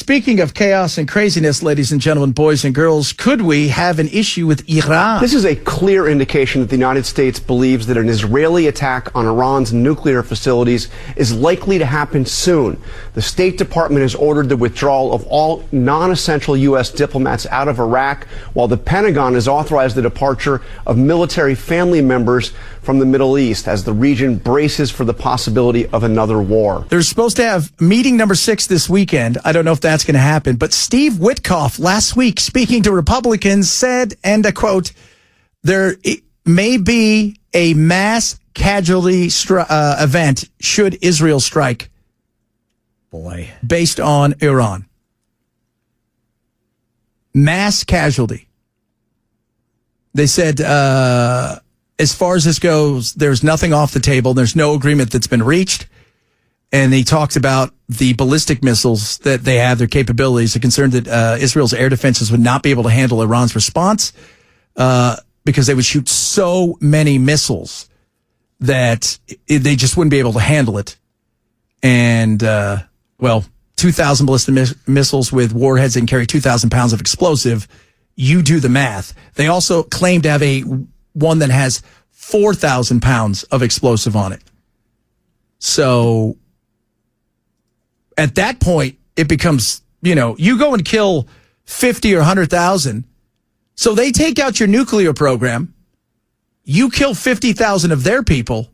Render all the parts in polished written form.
speaking of chaos and craziness, ladies and gentlemen, boys and girls, could we have an issue with Iran? This is a clear indication that the United States believes that an Israeli attack on Iran's nuclear facilities is likely to happen soon. The State Department has ordered the withdrawal of all non-essential U.S. diplomats out of Iraq, while the Pentagon has authorized the departure of military family members from the Middle East as the region braces for the possibility of another war. They're supposed to have meeting number 6 this weekend. I don't know if that's going to happen, but Steve Witkoff last week, speaking to Republicans, said, and I quote, there may be a mass casualty event should Israel strike. Boy. Based on Iran. Mass casualty. They said, as far as this goes, there's nothing off the table. There's no agreement that's been reached. And he talked about the ballistic missiles that they have, their capabilities. They're concerned that Israel's air defenses would not be able to handle Iran's response because they would shoot so many missiles that they just wouldn't be able to handle it. And, 2,000 ballistic missiles with warheads that can carry 2,000 pounds of explosive. You do the math. They also claim to have one that has 4,000 pounds of explosive on it. So at that point, it becomes, you go and kill 50 or 100,000. So they take out your nuclear program. You kill 50,000 of their people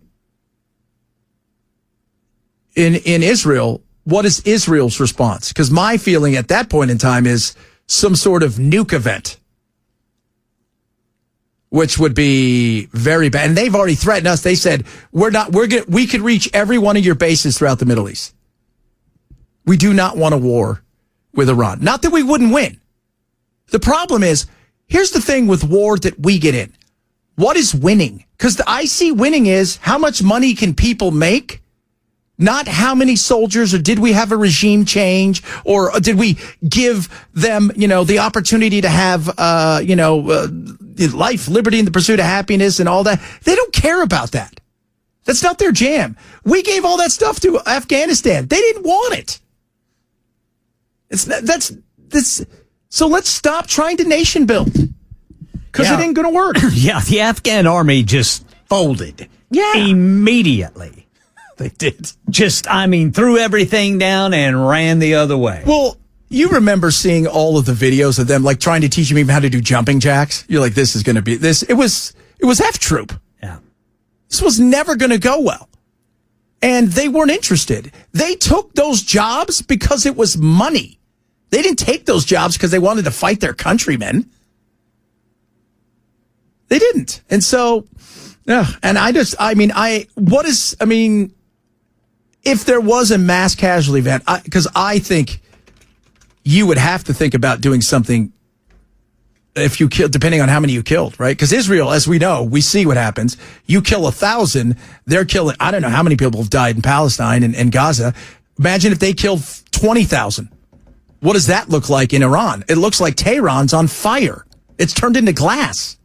in Israel. What is Israel's response? Because my feeling at that point in time is some sort of nuke event, which would be very bad. And they've already threatened us. They said, we could reach every one of your bases throughout the Middle East. We do not want a war with Iran. Not that we wouldn't win. The problem is, here's the thing with war that we get in. What is winning? Because I see winning is how much money can people make, not how many soldiers, or did we have a regime change, or did we give them, the opportunity to have, life, liberty, and the pursuit of happiness and all that. They don't care about that. That's not their jam. We gave all that stuff to Afghanistan. They didn't want it. So let's stop trying to nation build, because it ain't going to work. Yeah, the Afghan army just folded. Yeah. Immediately. They did. Threw everything down and ran the other way. Well, you remember seeing all of the videos of them, like trying to teach them even how to do jumping jacks. You're like, this is going to be this. It was F Troop. Yeah. This was never going to go well. And they weren't interested. They took those jobs because it was money. They didn't take those jobs because they wanted to fight their countrymen. They didn't. And so, if there was a mass casualty event, because I think you would have to think about doing something if you kill, depending on how many you killed, right? Because Israel, as we know, we see what happens. You kill 1,000, they're killing, I don't know how many people have died in Palestine and Gaza. Imagine if they killed 20,000. What does that look like in Iran? It looks like Tehran's on fire. It's turned into glass.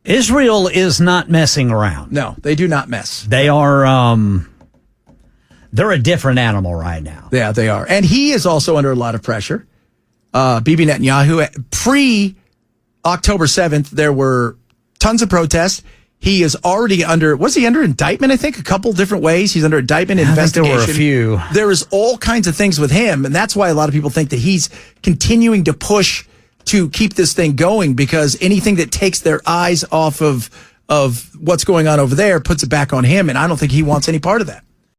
Israel is not messing around. No, they do not mess. They are, they're a different animal right now. Yeah, they are. And he is also under a lot of pressure. Bibi Netanyahu, pre-October 7th, there were tons of protests. He is already under indictment, I think, a couple different ways. He's under indictment, investigation. There were a few. There is all kinds of things with him, and that's why a lot of people think that he's continuing to push to keep this thing going, because anything that takes their eyes off of what's going on over there puts it back on him, and I don't think he wants any part of that.